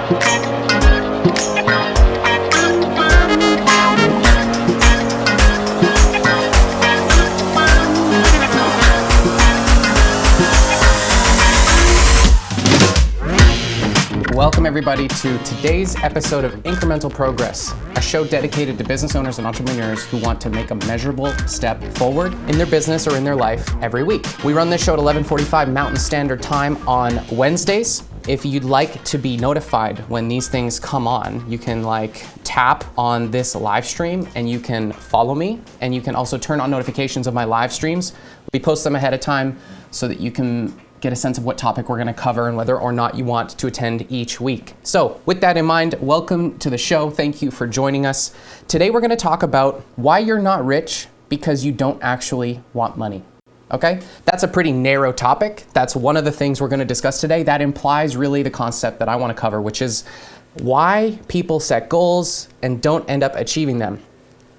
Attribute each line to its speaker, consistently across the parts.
Speaker 1: Welcome everybody to today's episode of Incremental Progress, a show dedicated to business owners and entrepreneurs who want to make a measurable step forward in their business or in their life every week. We run this show at 11:45 Mountain Standard Time on Wednesdays. If you'd like to be notified when these things come on, you can tap on this live stream and you can follow me, and you can also turn on notifications of my live streams. We post them ahead of time so that you can get a sense of what topic we're going to cover and whether or not you want to attend each week. So with that in mind, welcome to the show. Thank you for joining us. Today we're going to talk about why you're not rich because you don't actually want money. Okay? That's a pretty narrow topic. That's one of the things we're going to discuss today. That implies really the concept that I want to cover, which is why people set goals and don't end up achieving them.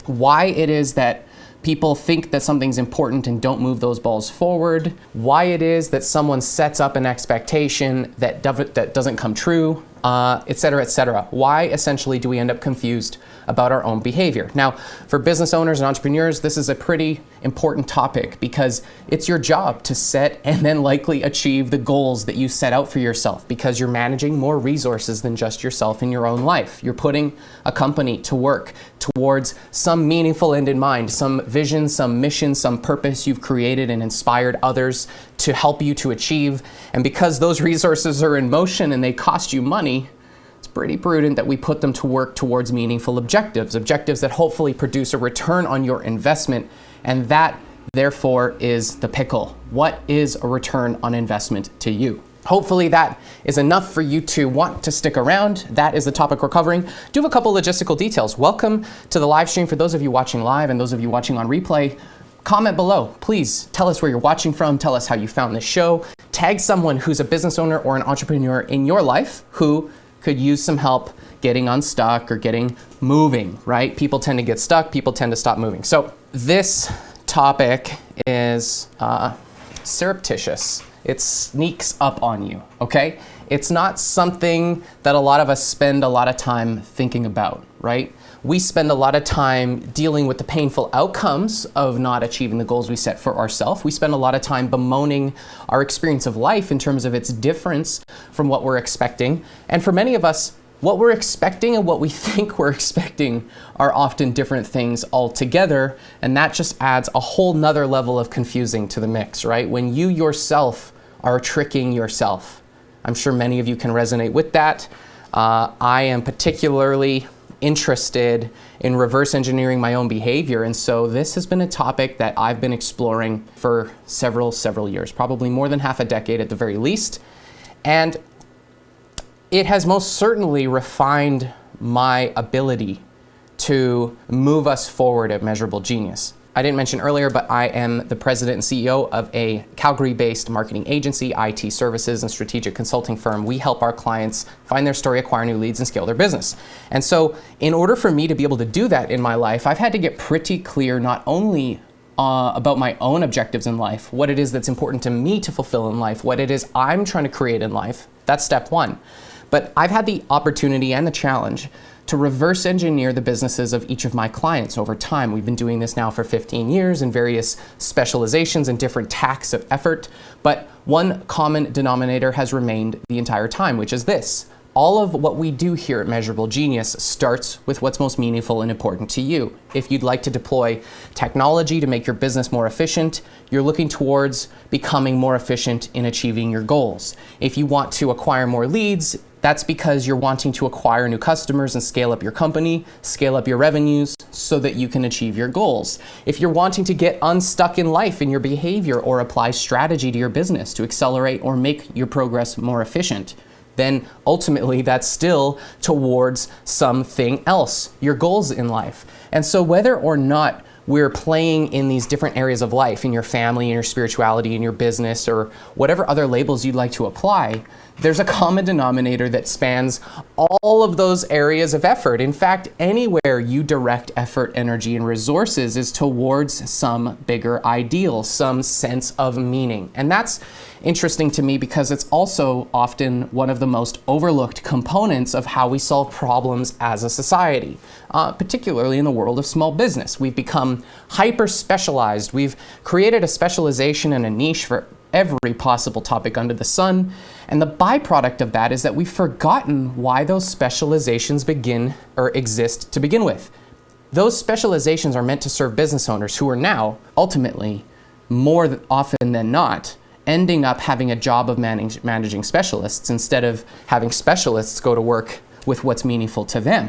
Speaker 1: Why it is that people think that something's important and don't move those balls forward. Why it is that someone sets up an expectation that doesn't come true, et cetera, et cetera. Why essentially do we end up confused about our own behavior? Now, for business owners and entrepreneurs, this is a pretty important topic because it's your job to set and then likely achieve the goals that you set out for yourself, because you're managing more resources than just yourself in your own life. You're putting a company to work towards some meaningful end in mind, some vision, some mission, some purpose you've created and inspired others to help you to achieve. And because those resources are in motion and they cost you money, it's pretty prudent that we put them to work towards meaningful objectives that hopefully produce a return on your investment. And that, therefore, is the pickle. What is a return on investment to you? Hopefully that is enough for you to want to stick around. That is the topic we're covering. Do have a couple logistical details. Welcome to the live stream for those of you watching live and those of you watching on replay. Comment below. Please tell us where you're watching from. Tell us how you found this show. Tag someone who's a business owner or an entrepreneur in your life who could use some help getting unstuck or getting moving, right? People tend to get stuck. People tend to stop moving. So this topic is surreptitious. It sneaks up on you, okay? It's not something that a lot of us spend a lot of time thinking about, right? We spend a lot of time dealing with the painful outcomes of not achieving the goals we set for ourselves. We spend a lot of time bemoaning our experience of life in terms of its difference from what we're expecting. And for many of us, what we're expecting and what we think we're expecting are often different things altogether. And that just adds a whole nother level of confusing to the mix, right? When you yourself are tricking yourself. I'm sure many of you can resonate with that. I am particularly interested in reverse engineering my own behavior. And so this has been a topic that I've been exploring for several years, probably more than half a decade at the very least. And it has most certainly refined my ability to move us forward at Measurable Genius. I didn't mention earlier, but I am the president and CEO of a Calgary-based marketing agency, IT services, and strategic consulting firm. We help our clients find their story, acquire new leads, and scale their business. And so in order for me to be able to do that in my life, I've had to get pretty clear not only about my own objectives in life, what it is that's important to me to fulfill in life, what it is I'm trying to create in life. That's step one. But I've had the opportunity and the challenge to reverse engineer the businesses of each of my clients over time. We've been doing this now for 15 years in various specializations and different tacks of effort, but one common denominator has remained the entire time, which is this. All of what we do here at Measurable Genius starts with what's most meaningful and important to you. If you'd like to deploy technology to make your business more efficient, you're looking towards becoming more efficient in achieving your goals. If you want to acquire more leads, that's because you're wanting to acquire new customers and scale up your company, scale up your revenues so that you can achieve your goals. If you're wanting to get unstuck in life in your behavior or apply strategy to your business to accelerate or make your progress more efficient, then ultimately that's still towards something else, your goals in life. And so whether or not we're playing in these different areas of life, in your family, in your spirituality, in your business, or whatever other labels you'd like to apply, there's a common denominator that spans all of those areas of effort. In fact, anywhere you direct effort, energy, and resources is towards some bigger ideal, some sense of meaning. And that's interesting to me because it's also often one of the most overlooked components of how we solve problems as a society, particularly in the world of small business. We've become hyper-specialized. We've created a specialization and a niche for every possible topic under the sun, and the byproduct of that is that we've forgotten why those specializations exist to begin with. Those specializations are meant to serve business owners who are now, ultimately, more often than not, ending up having a job of managing specialists instead of having specialists go to work with what's meaningful to them.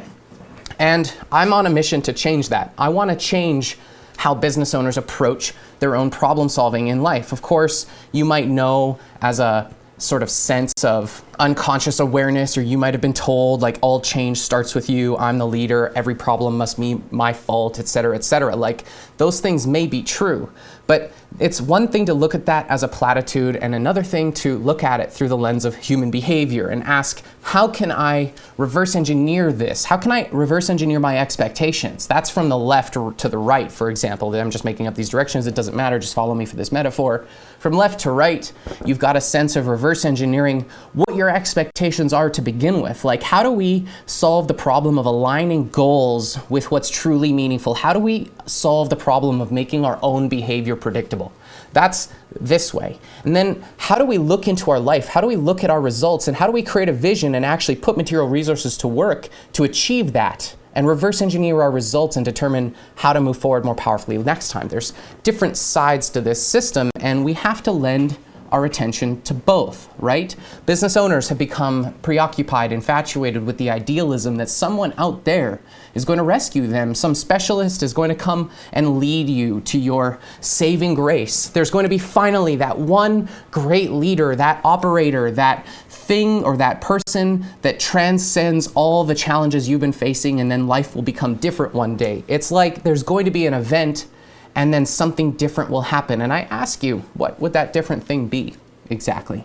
Speaker 1: And I'm on a mission to change that. I want to change how business owners approach their own problem solving in life. Of course, you might know as a sort of sense of unconscious awareness, or you might have been told like all change starts with you, I'm the leader, every problem must be my fault, etc., etc. Like those things may be true, but it's one thing to look at that as a platitude and another thing to look at it through the lens of human behavior and ask, how can I reverse engineer this? How can I reverse engineer my expectations? That's from the left to the right, for example. I'm just making up these directions, it doesn't matter, just follow me for this metaphor. From left to right, you've got a sense of reverse engineering what your expectations are to begin with. Like, how do we solve the problem of aligning goals with what's truly meaningful? How do we solve the problem of making our own behavior predictable? That's this way. And then how do we look into our life? How do we look at our results? And how do we create a vision and actually put material resources to work to achieve that and reverse engineer our results and determine how to move forward more powerfully next time? There's different sides to this system, and we have to lend our attention to both, right? Business owners have become preoccupied, infatuated with the idealism that someone out there is going to rescue them. Some specialist is going to come and lead you to your saving grace. There's going to be finally that one great leader, that operator, that thing or that person that transcends all the challenges you've been facing, and then life will become different one day. It's like there's going to be an event and then something different will happen. And I ask you, what would that different thing be exactly?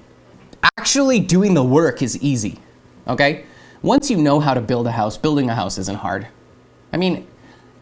Speaker 1: Actually doing the work is easy, okay? Once you know how to build a house, building a house isn't hard. I mean,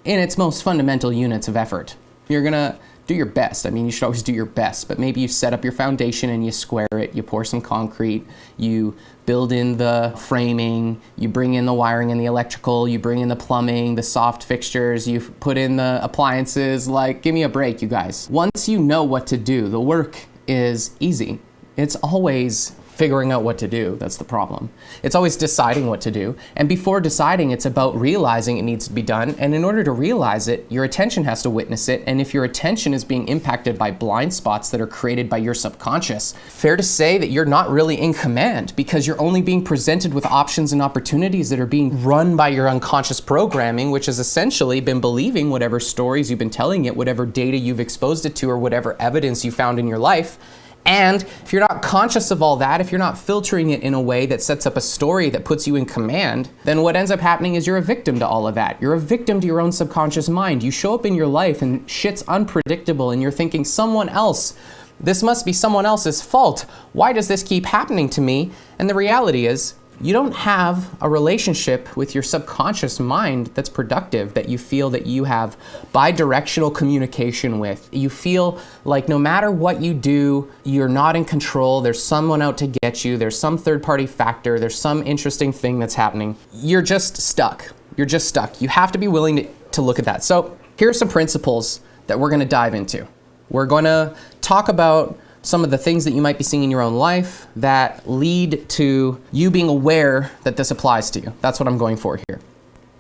Speaker 1: in its most fundamental units of effort, you're gonna do your best. I mean, you should always do your best, but maybe you set up your foundation and you square it, you pour some concrete, you build in the framing, you bring in the wiring and the electrical, you bring in the plumbing, the soft fixtures, you put in the appliances. Like, give me a break, you guys. Once you know what to do, the work is easy. It's always figuring out what to do. That's the problem. It's always deciding what to do. And before deciding, it's about realizing it needs to be done. And in order to realize it, your attention has to witness it. And if your attention is being impacted by blind spots that are created by your subconscious, fair to say that you're not really in command, because you're only being presented with options and opportunities that are being run by your unconscious programming, which has essentially been believing whatever stories you've been telling it, whatever data you've exposed it to, or whatever evidence you found in your life. And if you're not conscious of all that, if you're not filtering it in a way that sets up a story that puts you in command, then what ends up happening is you're a victim to all of that. You're a victim to your own subconscious mind. You show up in your life and shit's unpredictable and you're thinking, this must be someone else's fault. Why does this keep happening to me? And the reality is, you don't have a relationship with your subconscious mind that's productive, that you feel that you have bi-directional communication with. You feel like no matter what you do, you're not in control. There's someone out to get you. There's some third-party factor. There's some interesting thing that's happening. You're just stuck. You're just stuck. You have to be willing to look at that. So here are some principles that we're going to dive into. We're going to talk about some of the things that you might be seeing in your own life that lead to you being aware that this applies to you. That's what I'm going for here.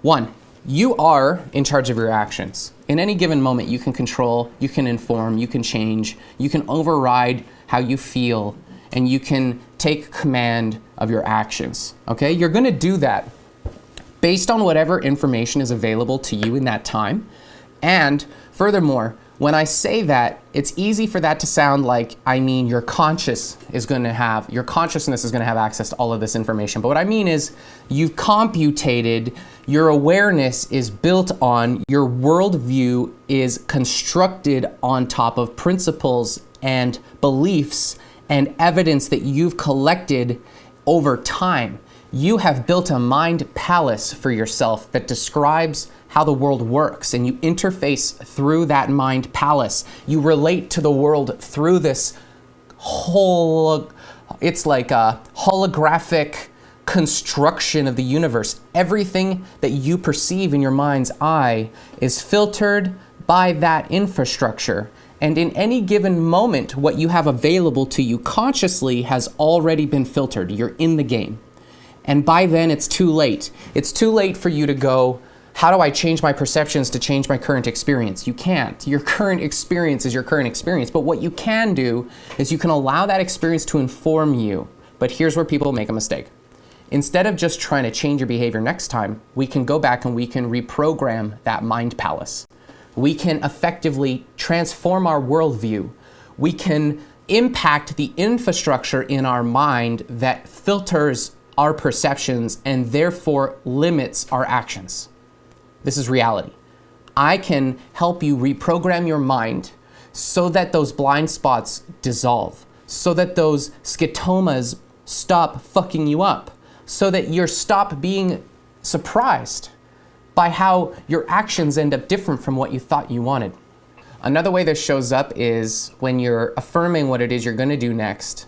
Speaker 1: 1, you are in charge of your actions. In any given moment, you can control, you can inform, you can change, you can override how you feel, and you can take command of your actions, okay? You're gonna do that based on whatever information is available to you in that time. And furthermore, when I say that, it's easy for that to sound like, I mean, your consciousness is going to have access to all of this information. But what I mean is, you've computated, your awareness is built on, your worldview is constructed on top of principles and beliefs and evidence that you've collected over time, you have built a mind palace for yourself that describes how the world works, and you interface through that mind palace. You relate to the world through this it's like a holographic construction of the universe. Everything that you perceive in your mind's eye is filtered by that infrastructure. And in any given moment, what you have available to you consciously has already been filtered. You're in the game. And by then, it's too late. It's too late for you to go, how do I change my perceptions to change my current experience? You can't. Your current experience is your current experience. But what you can do is you can allow that experience to inform you. But here's where people make a mistake. Instead of just trying to change your behavior next time, we can go back and we can reprogram that mind palace. We can effectively transform our worldview. We can impact the infrastructure in our mind that filters our perceptions and therefore limits our actions. This is reality. I can help you reprogram your mind so that those blind spots dissolve, so that those scotomas stop fucking you up, so that you stop being surprised by how your actions end up different from what you thought you wanted. Another way this shows up is when you're affirming what it is you're going to do next,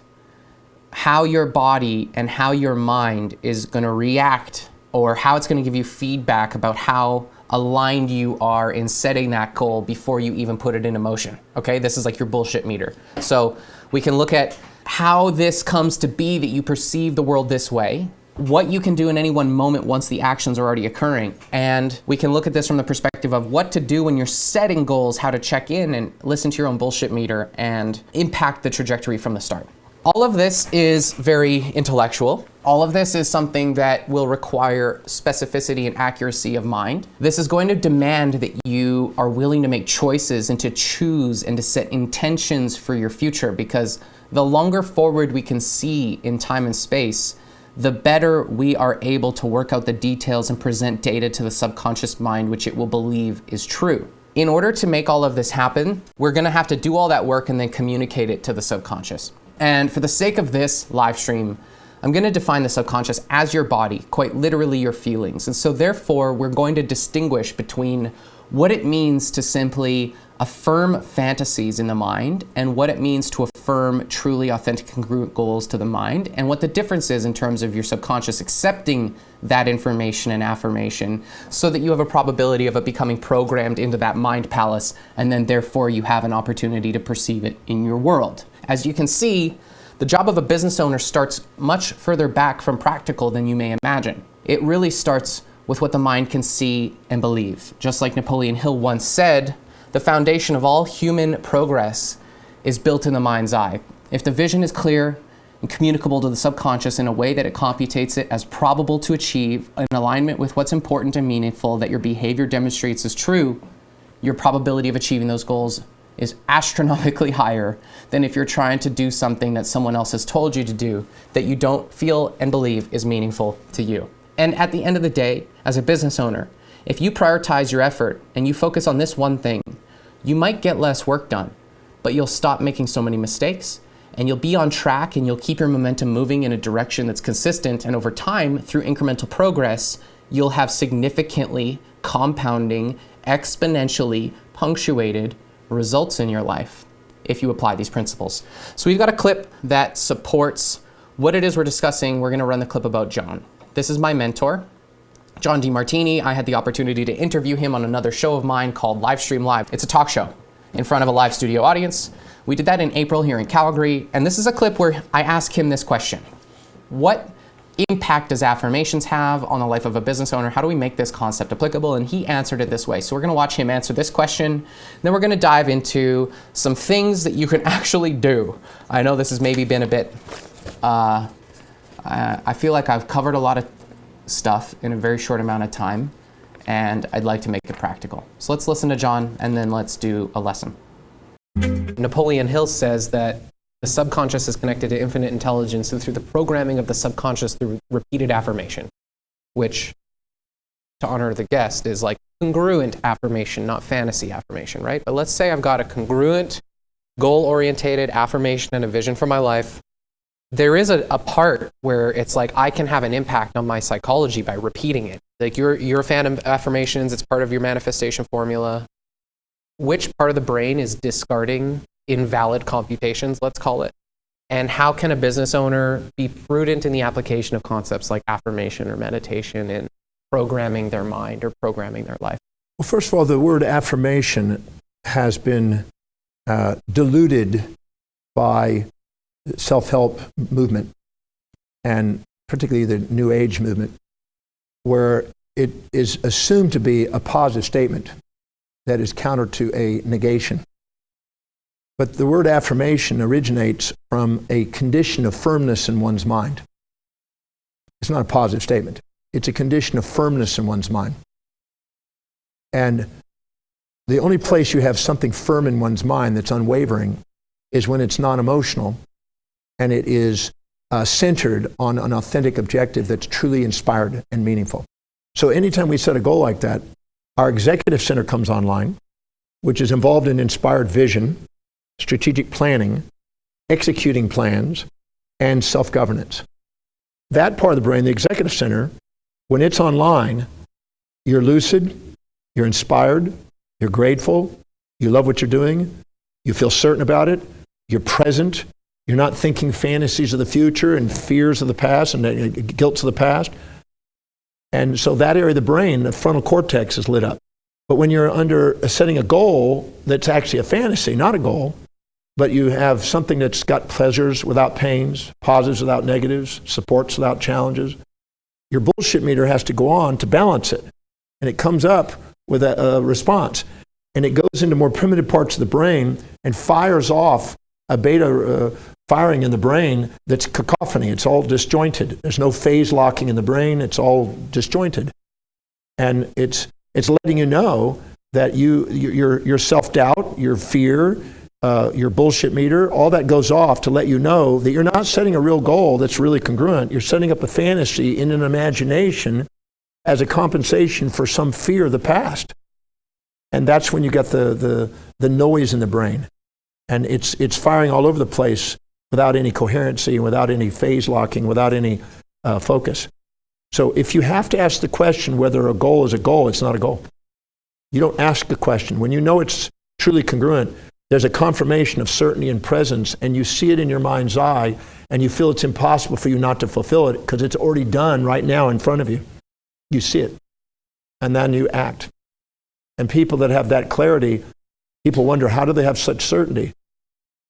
Speaker 1: how your body and how your mind is going to react, or how it's going to give you feedback about how aligned you are in setting that goal before you even put it into motion. Okay, this is like your bullshit meter. So we can look at how this comes to be that you perceive the world this way, what you can do in any one moment once the actions are already occurring. And we can look at this from the perspective of what to do when you're setting goals, how to check in and listen to your own bullshit meter and impact the trajectory from the start. All of this is very intellectual. All of this is something that will require specificity and accuracy of mind. This is going to demand that you are willing to make choices and to choose and to set intentions for your future, because the longer forward we can see in time and space, the better we are able to work out the details and present data to the subconscious mind, which it will believe is true. In order to make all of this happen, we're going to have to do all that work and then communicate it to the subconscious. And for the sake of this live stream, I'm going to define the subconscious as your body, quite literally your feelings. And so therefore, we're going to distinguish between what it means to simply affirm fantasies in the mind and what it means to affirm truly authentic congruent goals to the mind, and what the difference is in terms of your subconscious accepting that information and affirmation so that you have a probability of it becoming programmed into that mind palace, and then therefore you have an opportunity to perceive it in your world. As you can see, the job of a business owner starts much further back from practical than you may imagine. It really starts with what the mind can see and believe. Just like Napoleon Hill once said, the foundation of all human progress is built in the mind's eye. If the vision is clear and communicable to the subconscious in a way that it computates it as probable to achieve in alignment with what's important and meaningful that your behavior demonstrates is true, your probability of achieving those goals is astronomically higher than if you're trying to do something that someone else has told you to do that you don't feel and believe is meaningful to you. And at the end of the day, as a business owner, if you prioritize your effort and you focus on this one thing, you might get less work done, but you'll stop making so many mistakes, and you'll be on track, and you'll keep your momentum moving in a direction that's consistent. And over time, through incremental progress, you'll have significantly compounding, exponentially punctuated results in your life if you apply these principles. So we've got a clip that supports what it is we're discussing. We're going to run the clip about John. This is my mentor, John DeMartini. I had the opportunity to interview him on another show of mine called Livestream Live. It's a talk show in front of a live studio audience. We did that in April here in Calgary, and this is a clip where I ask him this question. What impact does affirmations have on the life of a business owner? How do we make this concept applicable? And he answered it this way. So we're going to watch him answer this question. Then we're going to dive into some things that you can actually do. I know this has maybe been a bit, I feel like I've covered a lot of stuff in a very short amount of time, and I'd like to make it practical. So let's listen to John, and then let's do a lesson. Napoleon Hill says that the subconscious is connected to infinite intelligence through the programming of the subconscious through repeated affirmation, which, to honor the guest, is like congruent affirmation, not fantasy affirmation, right? But let's say I've got a congruent, goal-orientated affirmation and a vision for my life there is a part where it's like I can have an impact on my psychology by repeating it. Like you're a fan of affirmations, it's part of your manifestation formula. Which part of the brain is discarding invalid computations, let's call it? And how can a business owner be prudent in the application of concepts like affirmation or meditation in programming their mind or programming their life?
Speaker 2: Well, first of all, the word affirmation has been diluted by self-help movement, and particularly the New Age movement, where it is assumed to be a positive statement that is counter to a negation. But the word affirmation originates from a condition of firmness in one's mind. It's not a positive statement. It's a condition of firmness in one's mind. And the only place you have something firm in one's mind that's unwavering is when it's non-emotional and it is centered on an authentic objective that's truly inspired and meaningful. So anytime we set a goal like that, our executive center comes online, which is involved in inspired vision, strategic planning, executing plans, and self-governance. That part of the brain, the executive center, when it's online, you're lucid, you're inspired, you're grateful, you love what you're doing, you feel certain about it, you're present, you're not thinking fantasies of the future and fears of the past and guilts of the past. And so that area of the brain, the frontal cortex, is lit up. But when you're under setting a goal that's actually a fantasy, not a goal, but you have something that's got pleasures without pains, positives without negatives, supports without challenges, your bullshit meter has to go on to balance it. And it comes up with a response. And it goes into more primitive parts of the brain and fires off a beta firing in the brain that's cacophony. It's all disjointed. There's no phase locking in the brain. It's all disjointed. And it's letting you know that your self-doubt, your fear, your bullshit meter, all that goes off to let you know that you're not setting a real goal that's really congruent. You're setting up a fantasy in an imagination as a compensation for some fear of the past. And that's when you get the noise in the brain. And it's firing all over the place without any coherency, without any phase locking, without any focus. So if you have to ask the question whether a goal is a goal, it's not a goal. You don't ask the question. When you know it's truly congruent, there's a confirmation of certainty and presence, and you see it in your mind's eye, and you feel it's impossible for you not to fulfill it because it's already done right now in front of you. You see it, and then you act. And people that have that clarity, people wonder, how do they have such certainty?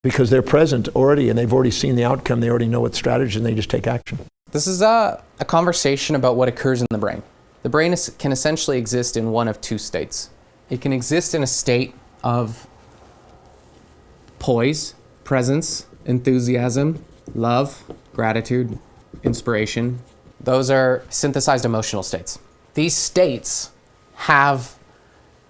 Speaker 2: Because they're present already, and they've already seen the outcome. They already know what strategy, and they just take action.
Speaker 1: This is a conversation about what occurs in the brain. The brain can essentially exist in one of two states. It can exist in a state of poise, presence, enthusiasm, love, gratitude, inspiration. Those are synthesized emotional states. These states have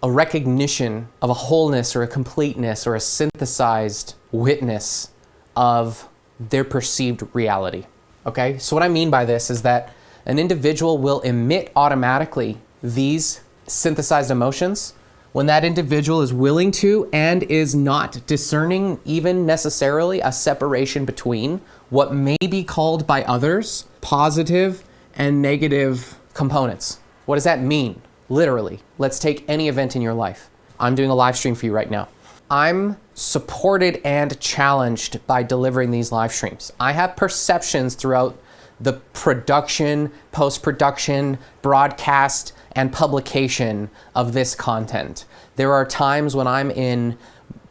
Speaker 1: a recognition of a wholeness or a completeness or a synthesized witness of their perceived reality. Okay? So what I mean by this is that an individual will emit automatically these synthesized emotions when that individual is willing to and is not discerning even necessarily a separation between what may be called by others positive and negative components. What does that mean? Literally, let's take any event in your life. I'm doing a live stream for you right now. I'm supported and challenged by delivering these live streams. I have perceptions throughout the production, post-production, broadcast, and publication of this content. There are times when I'm in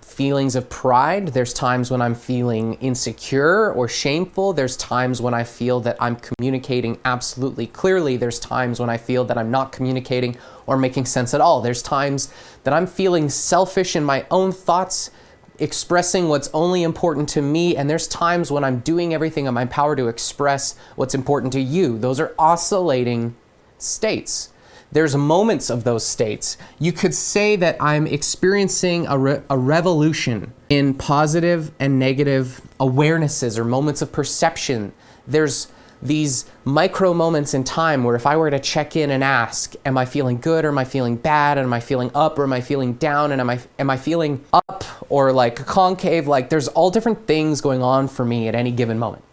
Speaker 1: feelings of pride. There's times when I'm feeling insecure or shameful. There's times when I feel that I'm communicating absolutely clearly. There's times when I feel that I'm not communicating or making sense at all. There's times that I'm feeling selfish in my own thoughts, expressing what's only important to me, and there's times when I'm doing everything in my power to express what's important to you. Those are oscillating states. There's moments of those states. You could say that I'm experiencing a revolution in positive and negative awarenesses or moments of perception. There's these micro moments in time where if I were to check in and ask, am I feeling good or am I feeling bad? And am I feeling up or am I feeling down? And am I feeling up or like concave? Like there's all different things going on for me at any given moment.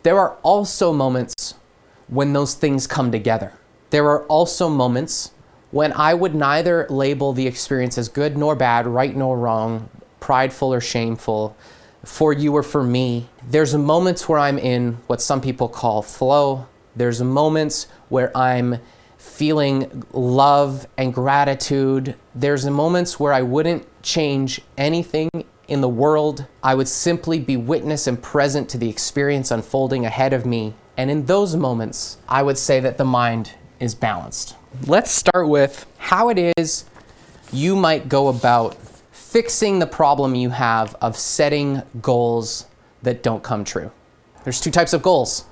Speaker 1: there are also moments when those things come together. There are also moments when I would neither label the experience as good nor bad, right nor wrong, prideful or shameful, for you or for me. There's moments where I'm in what some people call flow. There's moments where I'm feeling love and gratitude. There's moments where I wouldn't change anything in the world. I would simply be witness and present to the experience unfolding ahead of me. And in those moments, I would say that the mind is balanced. Let's start with how it is you might go about fixing the problem you have of setting goals that don't come true. There's two types of goals.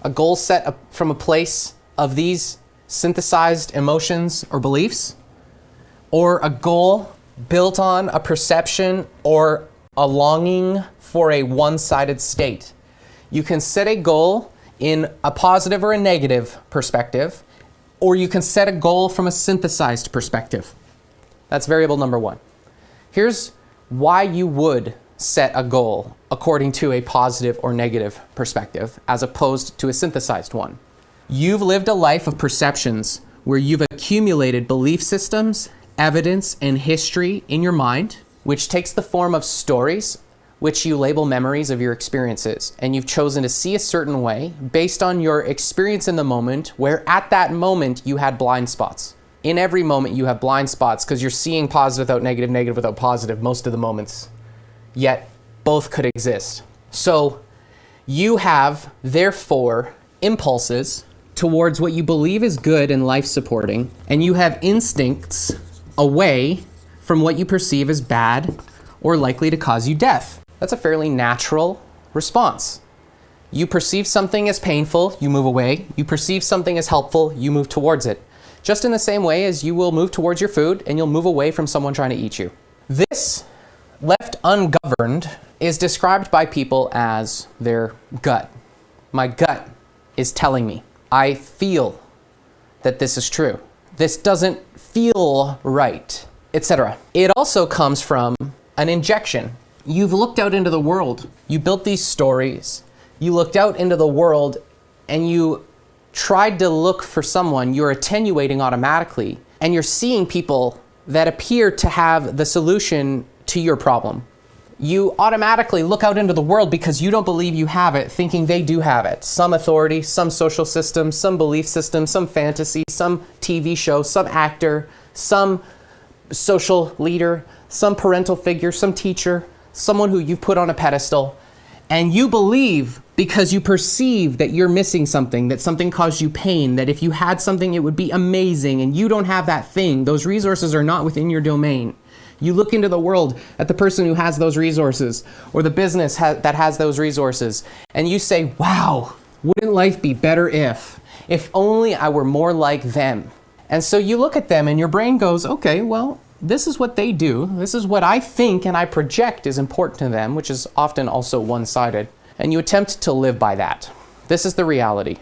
Speaker 1: A goal set from a place of these synthesized emotions or beliefs, or a goal built on a perception or a longing for a one-sided state. You can set a goal in a positive or a negative perspective, or you can set a goal from a synthesized perspective. That's variable number one. Here's why you would set a goal according to a positive or negative perspective as opposed to a synthesized one. You've lived a life of perceptions where you've accumulated belief systems, evidence, and history in your mind, which takes the form of stories, which you label memories of your experiences. And you've chosen to see a certain way based on your experience in the moment, where at that moment you had blind spots. In every moment you have blind spots because you're seeing positive without negative, negative without positive most of the moments. Yet both could exist. So you have, therefore, impulses towards what you believe is good and life-supporting, and you have instincts away from what you perceive as bad or likely to cause you death. That's a fairly natural response. You perceive something as painful, you move away. You perceive something as helpful, you move towards it. Just in the same way as you will move towards your food and you'll move away from someone trying to eat you. This, left ungoverned, is described by people as their gut. My gut is telling me. I feel that this is true. This doesn't feel right, etc. It also comes from an injection. You've looked out into the world. You built these stories. You looked out into the world and you tried to look for someone. You're attenuating automatically and you're seeing people that appear to have the solution to your problem. You automatically look out into the world because you don't believe you have it, thinking they do have it. Some authority, some social system, some belief system, some fantasy, some TV show, some actor, some social leader, some parental figure, some teacher, someone who you put on a pedestal. And you believe because you perceive that you're missing something, that something caused you pain, that if you had something it would be amazing, and you don't have that thing. Those resources are not within your domain. You look into the world at the person who has those resources or the business that has those resources, and you say, wow, wouldn't life be better if only I were more like them? And so you look at them and your brain goes, okay, well, this is what they do. This is what I think and I project is important to them, which is often also one-sided. And you attempt to live by that. This is the reality.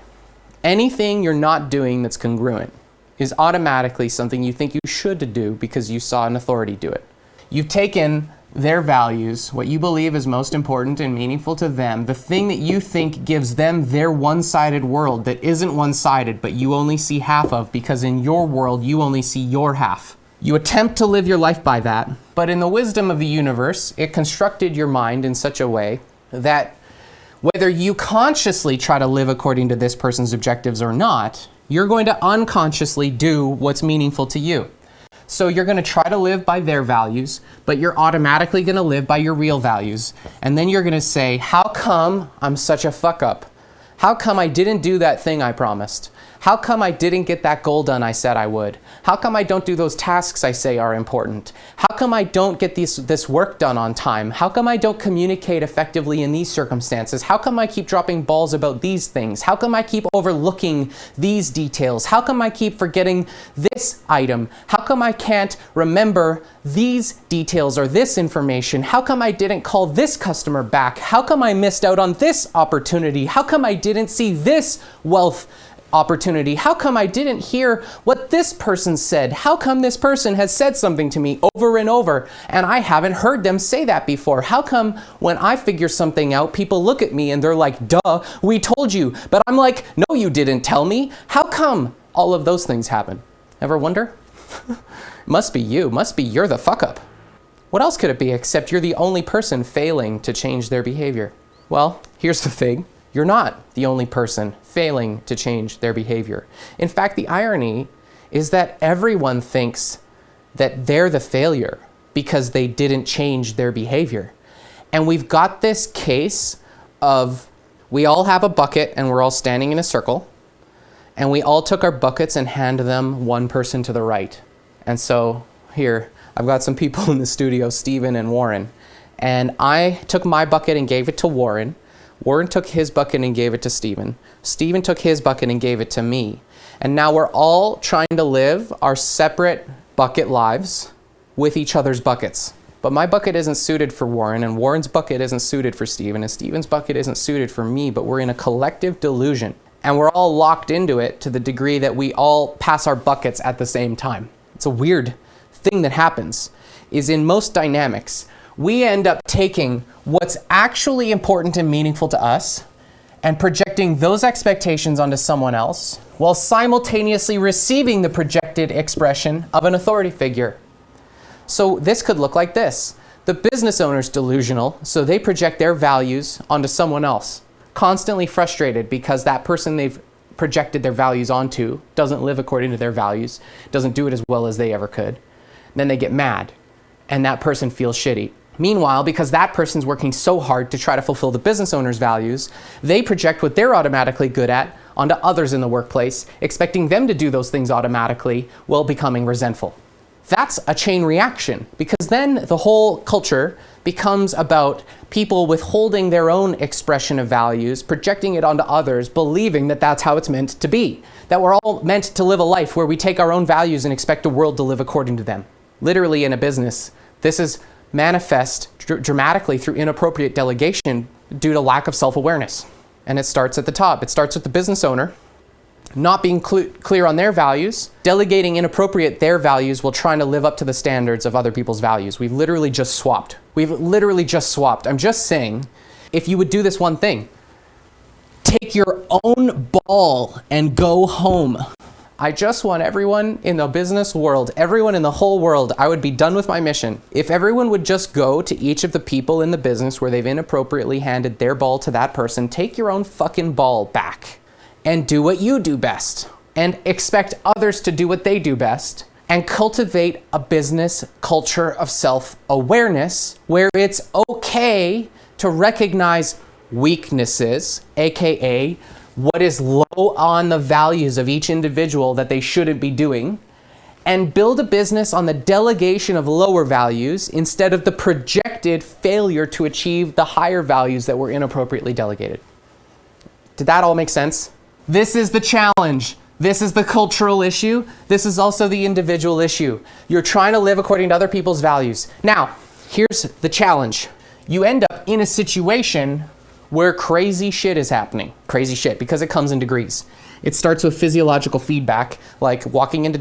Speaker 1: Anything you're not doing that's congruent is automatically something you think you should do because you saw an authority do it. You've taken their values, what you believe is most important and meaningful to them, the thing that you think gives them their one-sided world that isn't one-sided, but you only see half of because in your world you only see your half. You attempt to live your life by that, but in the wisdom of the universe, it constructed your mind in such a way that whether you consciously try to live according to this person's objectives or not, you're going to unconsciously do what's meaningful to you. So you're going to try to live by their values, but you're automatically going to live by your real values. And then you're going to say, how come I'm such a fuck up? How come I didn't do that thing I promised? How come I didn't get that goal done I said I would? How come I don't do those tasks I say are important? How come I don't get this work done on time? How come I don't communicate effectively in these circumstances? How come I keep dropping balls about these things? How come I keep overlooking these details? How come I keep forgetting this item? How come I can't remember these details or this information? How come I didn't call this customer back? How come I missed out on this opportunity? How come I didn't see this wealth opportunity? How come I didn't hear what this person said? How come this person has said something to me over and over and I haven't heard them say that before? How come when I figure something out, people look at me and they're like, duh, we told you. But I'm like, no, you didn't tell me. How come all of those things happen? Ever wonder? Must be you. Must be you're the fuck up. What else could it be except you're the only person failing to change their behavior? Well, here's the thing. You're not the only person failing to change their behavior. In fact, the irony is that everyone thinks that they're the failure because they didn't change their behavior. And we've got this case of we all have a bucket and we're all standing in a circle, and we all took our buckets and handed them one person to the right. And so here, I've got some people in the studio, Stephen and Warren, and I took my bucket and gave it to Warren. Warren took his bucket and gave it to Stephen. Stephen took his bucket and gave it to me. And now we're all trying to live our separate bucket lives with each other's buckets. But my bucket isn't suited for Warren, and Warren's bucket isn't suited for Stephen, and Stephen's bucket isn't suited for me, but we're in a collective delusion. And we're all locked into it to the degree that we all pass our buckets at the same time. It's a weird thing that happens, is in most dynamics, we end up taking what's actually important and meaningful to us and projecting those expectations onto someone else while simultaneously receiving the projected expression of an authority figure. So this could look like this. The business owner's delusional, so they project their values onto someone else, constantly frustrated because that person they've projected their values onto doesn't live according to their values, doesn't do it as well as they ever could. Then they get mad, and that person feels shitty. Meanwhile, because that person's working so hard to try to fulfill the business owner's values, they project what they're automatically good at onto others in the workplace, expecting them to do those things automatically while becoming resentful. That's a chain reaction, because then the whole culture becomes about people withholding their own expression of values, projecting it onto others, believing that that's how it's meant to be, that we're all meant to live a life where we take our own values and expect the world to live according to them. Literally in a business, this is manifest dramatically through inappropriate delegation due to lack of self-awareness. And it starts at the top. It starts with the business owner not being clear on their values, delegating inappropriate their values while trying to live up to the standards of other people's values. We've literally just swapped. I'm just saying, if you would do this one thing, take your own ball and go home. I just want everyone in the business world, everyone in the whole world, I would be done with my mission. If everyone would just go to each of the people in the business where they've inappropriately handed their ball to that person, take your own fucking ball back and do what you do best and expect others to do what they do best and cultivate a business culture of self-awareness where it's okay to recognize weaknesses, aka what is low on the values of each individual that they shouldn't be doing, and build a business on the delegation of lower values instead of the projected failure to achieve the higher values that were inappropriately delegated. Did that all make sense? This is the challenge. This is the cultural issue. This is also the individual issue. You're trying to live according to other people's values. Now, here's the challenge. You end up in a situation where crazy shit is happening. Crazy shit, because it comes in degrees. It starts with physiological feedback, like walking into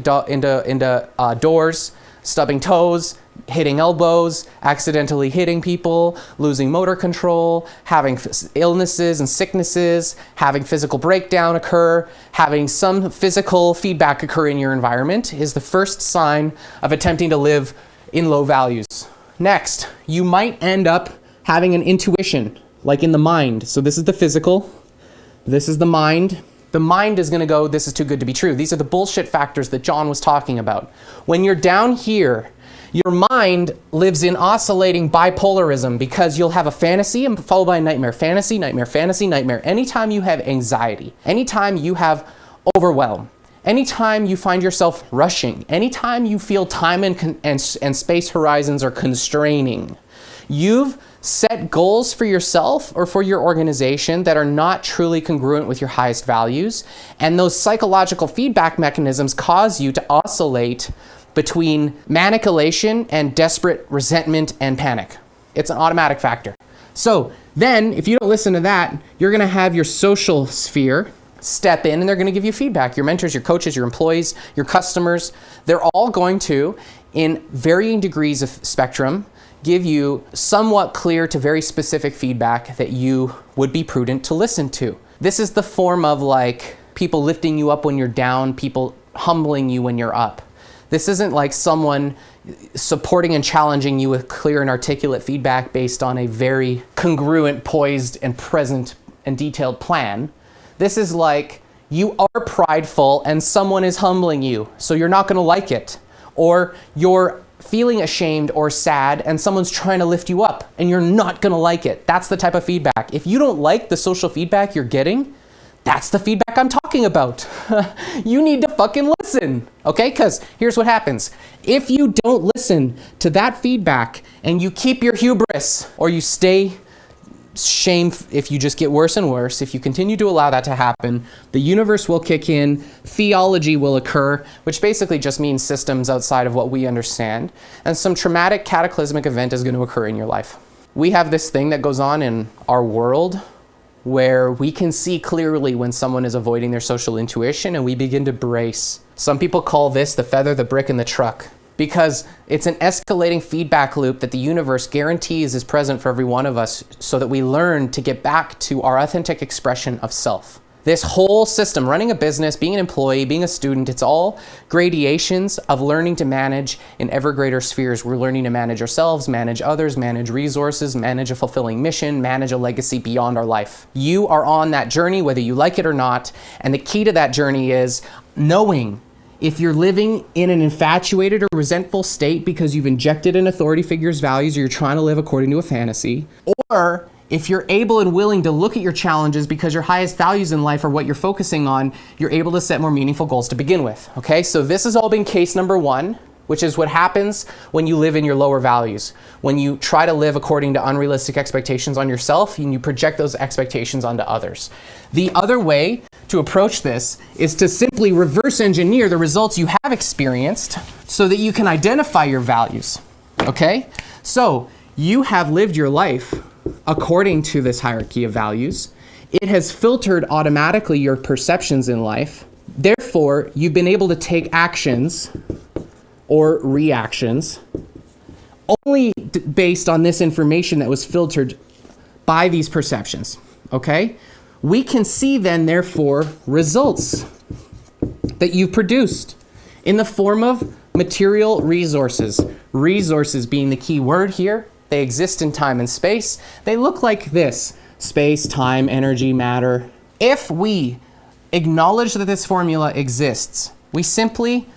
Speaker 1: doors, stubbing toes, hitting elbows, accidentally hitting people, losing motor control, having illnesses and sicknesses, having physical breakdown occur, having some physical feedback occur in your environment is the first sign of attempting to live in low values. Next, you might end up having an intuition, like in the mind. So this is the physical, this is the mind. The mind is going to go, this is too good to be true. These are the bullshit factors that John was talking about. When you're down here, your mind lives in oscillating bipolarism because you'll have a fantasy and followed by a nightmare. Fantasy, nightmare, fantasy, nightmare. Anytime you have anxiety, anytime you have overwhelm, anytime you find yourself rushing, anytime you feel time and space horizons are constraining, you've set goals for yourself or for your organization that are not truly congruent with your highest values. And those psychological feedback mechanisms cause you to oscillate between manic elation and desperate resentment and panic. It's an automatic factor. So then, if you don't listen to that, you're going to have your social sphere step in and they're going to give you feedback. Your mentors, your coaches, your employees, your customers, they're all going to, in varying degrees of spectrum, give you somewhat clear to very specific feedback that you would be prudent to listen to. This is the form of like people lifting you up when you're down, people humbling you when you're up. This isn't like someone supporting and challenging you with clear and articulate feedback based on a very congruent, poised, and present and detailed plan. This is like you are prideful and someone is humbling you, so you're not going to like it. Or you're feeling ashamed or sad and someone's trying to lift you up and you're not going to like it. That's the type of feedback. If you don't like the social feedback you're getting, that's the feedback I'm talking about. You need to fucking listen, okay? Because here's what happens. If you don't listen to that feedback and you keep your hubris, or you stay shame, if you just get worse and worse, if you continue to allow that to happen, the universe will kick in, theology will occur, which basically just means systems outside of what we understand, and some traumatic cataclysmic event is going to occur in your life. We have this thing that goes on in our world where we can see clearly when someone is avoiding their social intuition and we begin to brace. Some people call this the feather, the brick, and the truck, because it's an escalating feedback loop that the universe guarantees is present for every one of us so that we learn to get back to our authentic expression of self. This whole system, running a business, being an employee, being a student, it's all gradations of learning to manage in ever greater spheres. We're learning to manage ourselves, manage others, manage resources, manage a fulfilling mission, manage a legacy beyond our life. You are on that journey, whether you like it or not. And the key to that journey is knowing if you're living in an infatuated or resentful state because you've injected an authority figure's values or you're trying to live according to a fantasy, or if you're able and willing to look at your challenges because your highest values in life are what you're focusing on, you're able to set more meaningful goals to begin with. Okay, so this has all been case number one, which is what happens when you live in your lower values. When you try to live according to unrealistic expectations on yourself and you project those expectations onto others. The other way to approach this is to simply reverse engineer the results you have experienced so that you can identify your values. Okay, so you have lived your life according to this hierarchy of values. It has filtered automatically your perceptions in life. Therefore, you've been able to take actions or reactions only based on this information that was filtered by these perceptions, okay? We can see then, therefore, results that you've produced in the form of material resources. Resources being the key word here. They exist in time and space. They look like this: space, time, energy, matter. If we acknowledge that this formula exists, we simply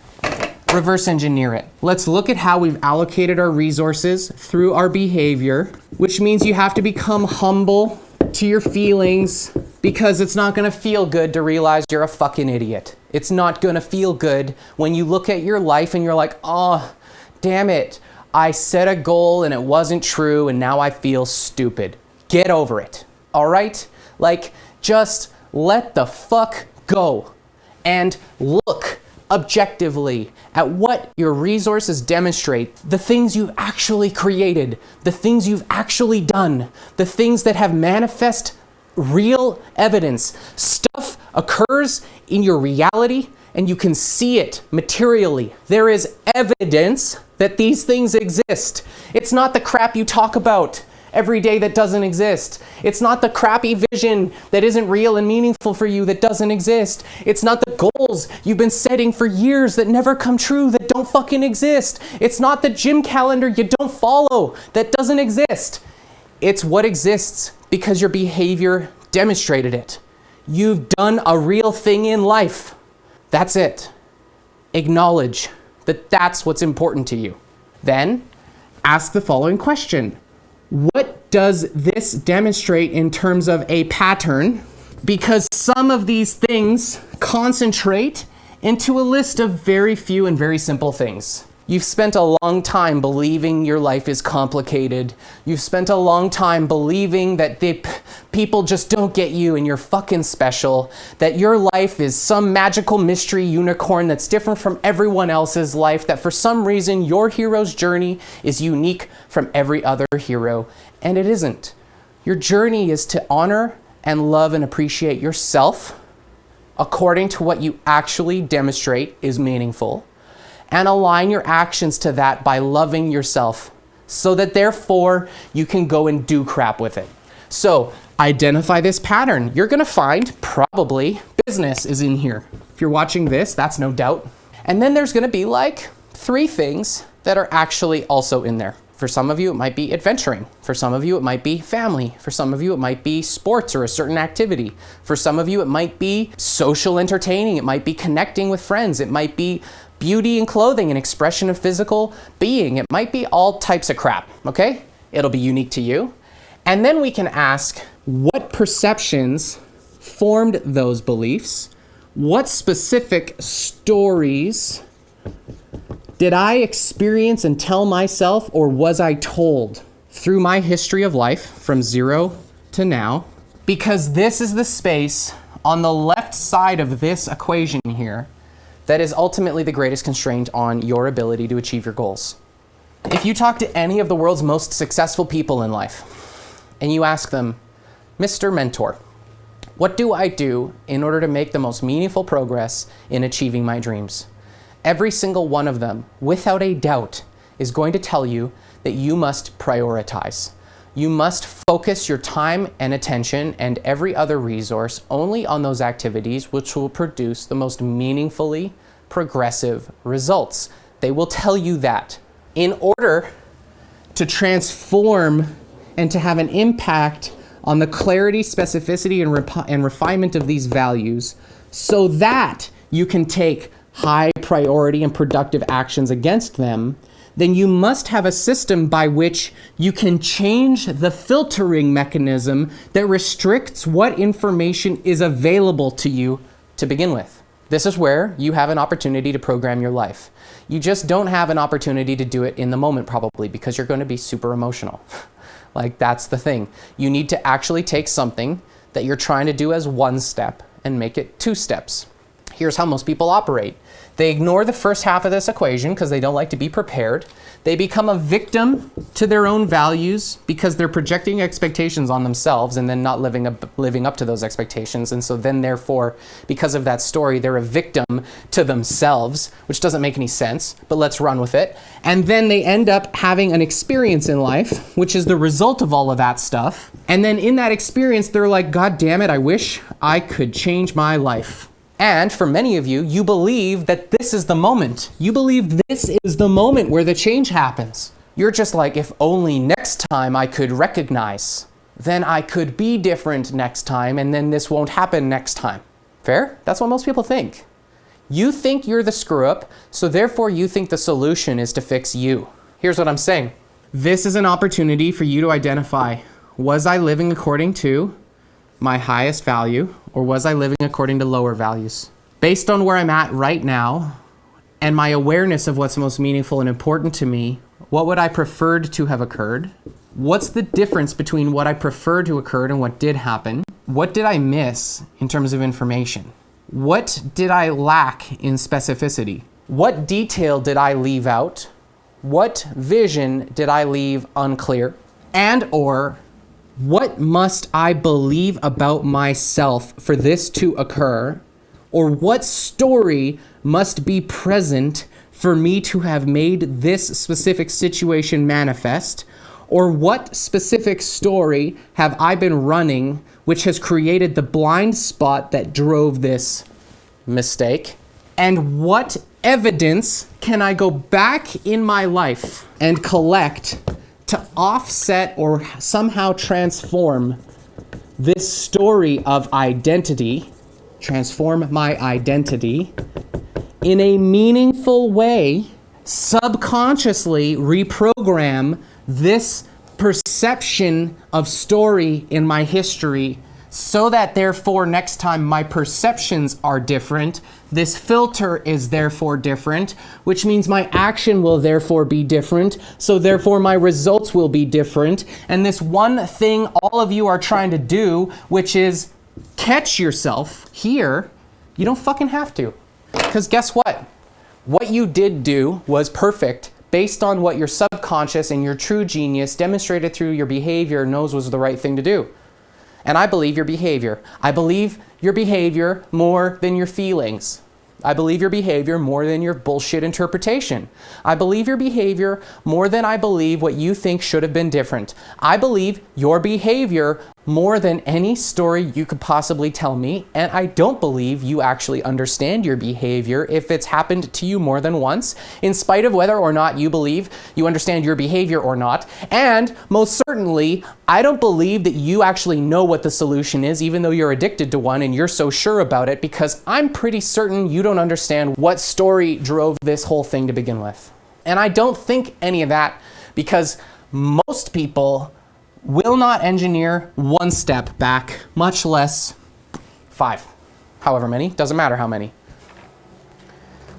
Speaker 1: reverse engineer it. Let's look at how we've allocated our resources through our behavior, which means you have to become humble to your feelings because it's not going to feel good to realize you're a fucking idiot. It's not going to feel good when you look at your life and you're like, oh, damn it. I set a goal and it wasn't true and now I feel stupid. Get over it, all right? Like, just let the fuck go and look objectively at what your resources demonstrate, the things you've actually created, the things you've actually done, the things that have manifest real evidence. Stuff occurs in your reality and you can see it materially. There is evidence that these things exist. It's not the crap you talk about every day that doesn't exist. It's not the crappy vision that isn't real and meaningful for you that doesn't exist. It's not the goals you've been setting for years that never come true that don't fucking exist. It's not the gym calendar you don't follow that doesn't exist. It's what exists because your behavior demonstrated it. You've done a real thing in life. That's it. Acknowledge that that's what's important to you. Then ask the following question. What does this demonstrate in terms of a pattern? Because some of these things concentrate into a list of very few and very simple things. You've spent a long time believing your life is complicated. You've spent a long time believing that people just don't get you and you're fucking special. That your life is some magical mystery unicorn that's different from everyone else's life. That for some reason your hero's journey is unique from every other hero. And it isn't. Your journey is to honor and love and appreciate yourself, according to what you actually demonstrate is meaningful, and align your actions to that by loving yourself, so that therefore you can go and do crap with it. So identify this pattern. You're gonna find probably business is in here. If you're watching this, that's no doubt. And then there's gonna be like 3 things that are actually also in there. For some of you, it might be adventuring. For some of you, it might be family. For some of you, it might be sports or a certain activity. For some of you, it might be social entertaining. It might be connecting with friends. It might be beauty and clothing, an expression of physical being. It might be all types of crap, okay? It'll be unique to you. And then we can ask, what perceptions formed those beliefs? What specific stories did I experience and tell myself, or was I told through my history of life from 0 to now? Because this is the space on the left side of this equation here that is ultimately the greatest constraint on your ability to achieve your goals. If you talk to any of the world's most successful people in life and you ask them, Mr. Mentor, what do I do in order to make the most meaningful progress in achieving my dreams? Every single one of them, without a doubt, is going to tell you that you must prioritize. You must focus your time and attention and every other resource only on those activities which will produce the most meaningfully progressive results. They will tell you that. In order to transform and to have an impact on the clarity, specificity, and refinement of these values, so that you can take high priority and productive actions against them, then you must have a system by which you can change the filtering mechanism that restricts what information is available to you to begin with. This is where you have an opportunity to program your life. You just don't have an opportunity to do it in the moment, probably, because you're going to be super emotional. Like, that's the thing. You need to actually take something that you're trying to do as 1 step and make it 2 steps. Here's how most people operate. They ignore the first half of this equation because they don't like to be prepared. They become a victim to their own values because they're projecting expectations on themselves and then not living up to those expectations. And so then therefore, because of that story, they're a victim to themselves, which doesn't make any sense, but let's run with it. And then they end up having an experience in life, which is the result of all of that stuff. And then in that experience, they're like, God damn it, I wish I could change my life. And for many of you, you believe that this is the moment. You believe this is the moment where the change happens. You're just like, if only next time I could recognize, then I could be different next time, and then this won't happen next time. Fair? That's what most people think. You think you're the screw up, so therefore you think the solution is to fix you. Here's what I'm saying. This is an opportunity for you to identify, was I living according to my highest value, or was I living according to lower values? Based on where I'm at right now and my awareness of what's most meaningful and important to me, what would I preferred to have occurred? What's the difference between what I preferred to occur and what did happen? What did I miss in terms of information? What did I lack in specificity? What detail did I leave out? What vision did I leave unclear? And or what must I believe about myself for this to occur? Or what story must be present for me to have made this specific situation manifest? Or what specific story have I been running which has created the blind spot that drove this mistake? And what evidence can I go back in my life and collect to offset or somehow transform this story of identity, transform my identity in a meaningful way, subconsciously reprogram this perception of story in my history so that therefore next time my perceptions are different, this filter is therefore different, which means my action will therefore be different, so therefore my results will be different. And this one thing all of you are trying to do, which is catch yourself here, you don't fucking have to. Because guess what? What you did do was perfect based on what your subconscious and your true genius demonstrated through your behavior knows was the right thing to do. And I believe your behavior. I believe your behavior more than your feelings. I believe your behavior more than your bullshit interpretation. I believe your behavior more than I believe what you think should have been different. I believe your behavior more than any story you could possibly tell me, and I don't believe you actually understand your behavior if it's happened to you more than once, in spite of whether or not you believe you understand your behavior or not. And most certainly, I don't believe that you actually know what the solution is, even though you're addicted to one and you're so sure about it, because I'm pretty certain you don't understand what story drove this whole thing to begin with. And I don't think any of that, because most people will not engineer one step back, much less 5. However many, doesn't matter how many.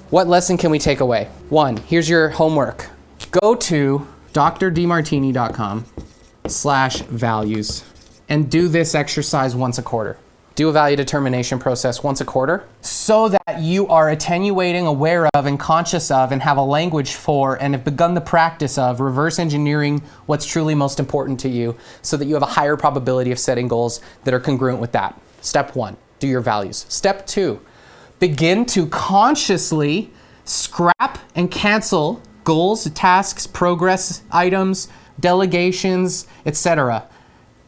Speaker 1: What lesson can we take away? 1, here's your homework. Go to drdemartini.com/values and do this exercise once a quarter. Do a value determination process once a quarter so that you are attenuating, aware of, and conscious of, and have a language for, and have begun the practice of reverse engineering what's truly most important to you so that you have a higher probability of setting goals that are congruent with that. Step 1, do your values. Step 2, begin to consciously scrap and cancel goals, tasks, progress items, delegations, etc.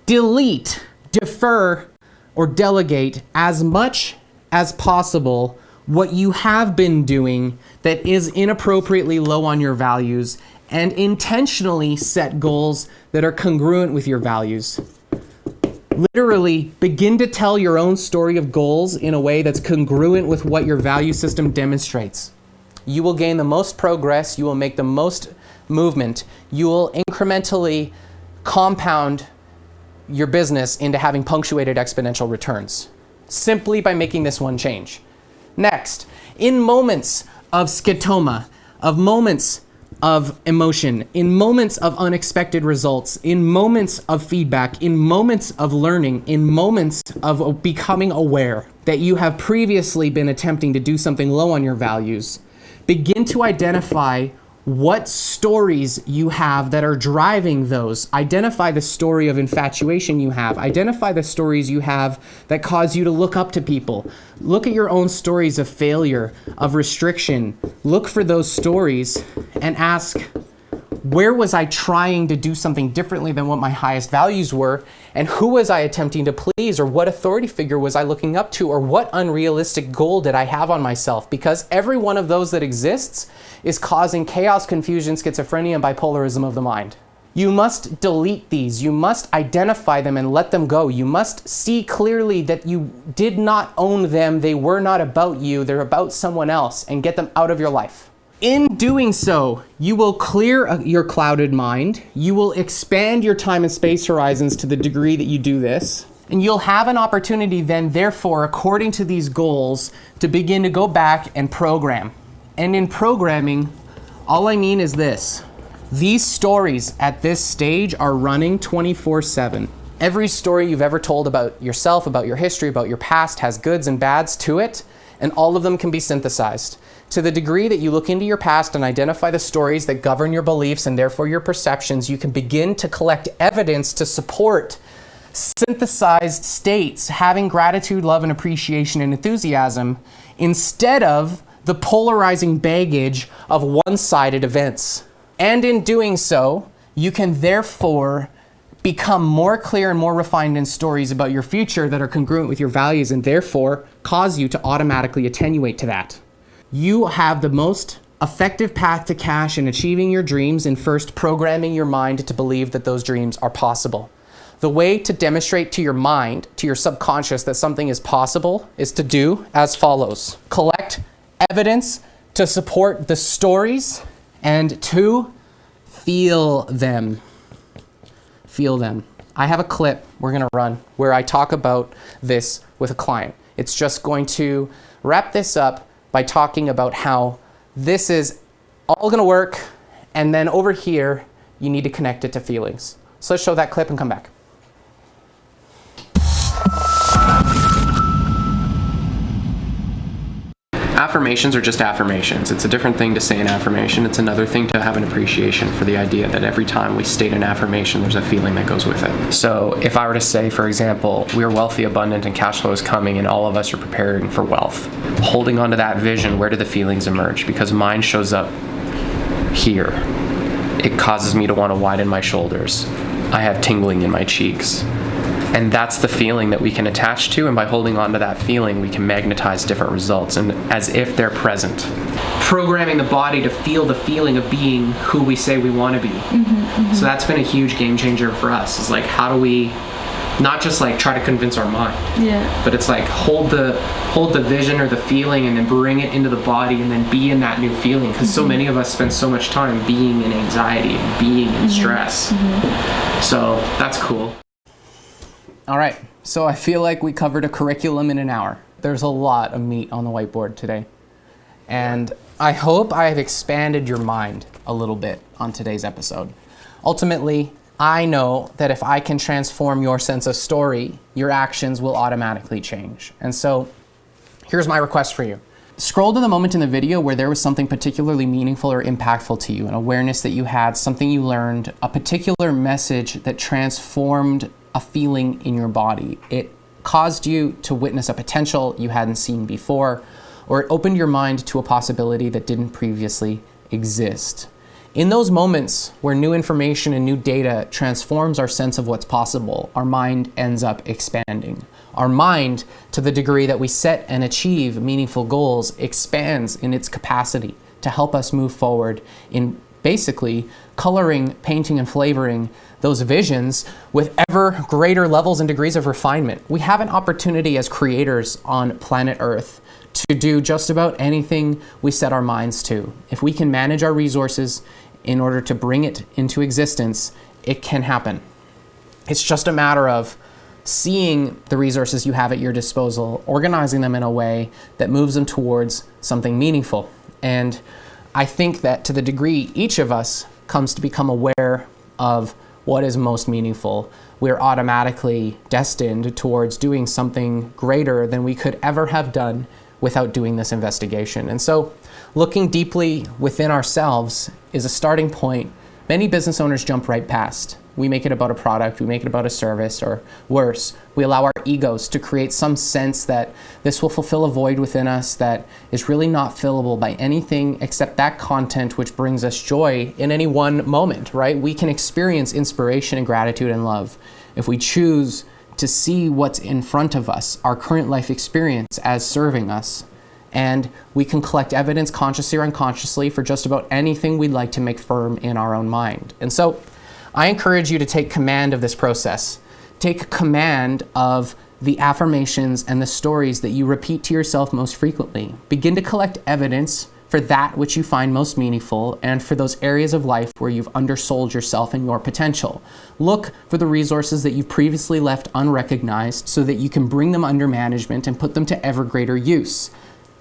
Speaker 1: Delete, defer, or delegate as much as possible what you have been doing that is inappropriately low on your values, and intentionally set goals that are congruent with your values. Literally, begin to tell your own story of goals in a way that's congruent with what your value system demonstrates. You will gain the most progress, you will make the most movement, you will incrementally compound your business into having punctuated exponential returns, simply by making this one change. Next, in moments of scotoma, of moments of emotion, in moments of unexpected results, in moments of feedback, in moments of learning, in moments of becoming aware that you have previously been attempting to do something low on your values, begin to identify what stories you have that are driving those. Identify the story of infatuation you have. Identify the stories you have that cause you to look up to people. Look at your own stories of failure, of restriction. Look for those stories and ask, where was I trying to do something differently than what my highest values were? And who was I attempting to please? Or what authority figure was I looking up to? Or what unrealistic goal did I have on myself? Because every one of those that exists is causing chaos, confusion, schizophrenia, and bipolarism of the mind. You must delete these. You must identify them and let them go. You must see clearly that you did not own them. They were not about you. They're about someone else, and get them out of your life. In doing so, you will clear your clouded mind. You will expand your time and space horizons to the degree that you do this. And you'll have an opportunity then, therefore, according to these goals, to begin to go back and program. And in programming, all I mean is this. These stories at this stage are running 24/7. Every story you've ever told about yourself, about your history, about your past has goods and bads to it, and all of them can be synthesized. To the degree that you look into your past and identify the stories that govern your beliefs and therefore your perceptions, you can begin to collect evidence to support synthesized states, having gratitude, love, and appreciation and enthusiasm, instead of the polarizing baggage of one-sided events. And in doing so, you can therefore become more clear and more refined in stories about your future that are congruent with your values, and therefore cause you to automatically attenuate to that. You have the most effective path to cash in achieving your dreams in first programming your mind to believe that those dreams are possible. The way to demonstrate to your mind, to your subconscious, that something is possible is to do as follows. Collect evidence to support the stories, and 2, feel them. Feel them. I have a clip we're going to run where I talk about this with a client. It's just going to wrap this up by talking about how this is all going to work, and then over here, you need to connect it to feelings. So let's show that clip and come back. Affirmations are just affirmations. It's a different thing to say an affirmation. It's another thing to have an appreciation for the idea that every time we state an affirmation, there's a feeling that goes with it. So if I were to say, for example, we are wealthy, abundant, and cash flow is coming, and all of us are preparing for wealth. Holding on to that vision, where do the feelings emerge? Because mine shows up here. It causes me to want to widen my shoulders. I have tingling in my cheeks. And that's the feeling that we can attach to, and by holding on to that feeling, we can magnetize different results, and as if they're present. Programming the body to feel the feeling of being who we say we want to be. So that's been a huge game changer for us. Is like, how do we not just like try to convince our mind, but it's like hold the vision or the feeling and then bring it into the body and then be in that new feeling, because so many of us spend so much time being in anxiety and being in stress. So that's cool. All right, so I feel like we covered a curriculum in an hour. There's a lot of meat on the whiteboard today. And I hope I have expanded your mind a little bit on today's episode. Ultimately, I know that if I can transform your sense of story, your actions will automatically change. And so here's my request for you. Scroll to the moment in the video where there was something particularly meaningful or impactful to you, an awareness that you had, something you learned, a particular message that transformed a feeling in your body. It caused you to witness a potential you hadn't seen before, or it opened your mind to a possibility that didn't previously exist. In those moments where new information and new data transforms our sense of what's possible, our mind ends up expanding. Our mind, to the degree that we set and achieve meaningful goals, expands in its capacity to help us move forward in basically coloring, painting, and flavoring those visions with ever greater levels and degrees of refinement. We have an opportunity as creators on planet Earth to do just about anything we set our minds to. If we can manage our resources in order to bring it into existence, it can happen. It's just a matter of seeing the resources you have at your disposal, organizing them in a way that moves them towards something meaningful. And I think that to the degree each of us comes to become aware of what is most meaningful, we're automatically destined towards doing something greater than we could ever have done without doing this investigation. And so looking deeply within ourselves is a starting point many business owners jump right past. We make it about a product, we make it about a service, or worse, we allow our egos to create some sense that this will fulfill a void within us that is really not fillable by anything except that content which brings us joy in any one moment, right? We can experience inspiration and gratitude and love if we choose to see what's in front of us, our current life experience as serving us. And we can collect evidence consciously or unconsciously for just about anything we'd like to make firm in our own mind. And so I encourage you to take command of this process. Take command of the affirmations and the stories that you repeat to yourself most frequently. Begin to collect evidence for that which you find most meaningful and for those areas of life where you've undersold yourself and your potential. Look for the resources that you've previously left unrecognized so that you can bring them under management and put them to ever greater use.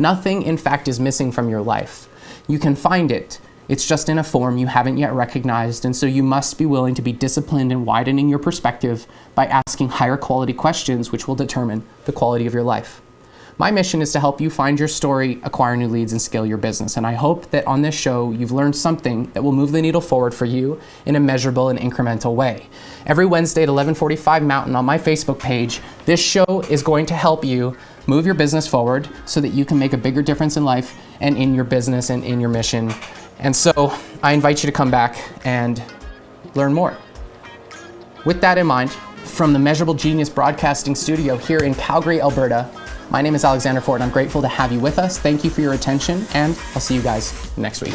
Speaker 1: Nothing, in fact, is missing from your life. You can find it. It's just in a form you haven't yet recognized, and so you must be willing to be disciplined in widening your perspective by asking higher quality questions which will determine the quality of your life. My mission is to help you find your story, acquire new leads, and scale your business, and I hope that on this show you've learned something that will move the needle forward for you in a measurable and incremental way. Every Wednesday at 11:45 Mountain on my Facebook page, this show is going to help you move your business forward so that you can make a bigger difference in life and in your business and in your mission. And so I invite you to come back and learn more. With that in mind, from the Measurable Genius Broadcasting Studio here in Calgary, Alberta, my name is Alexander Ford, and I'm grateful to have you with us. Thank you for your attention, and I'll see you guys next week.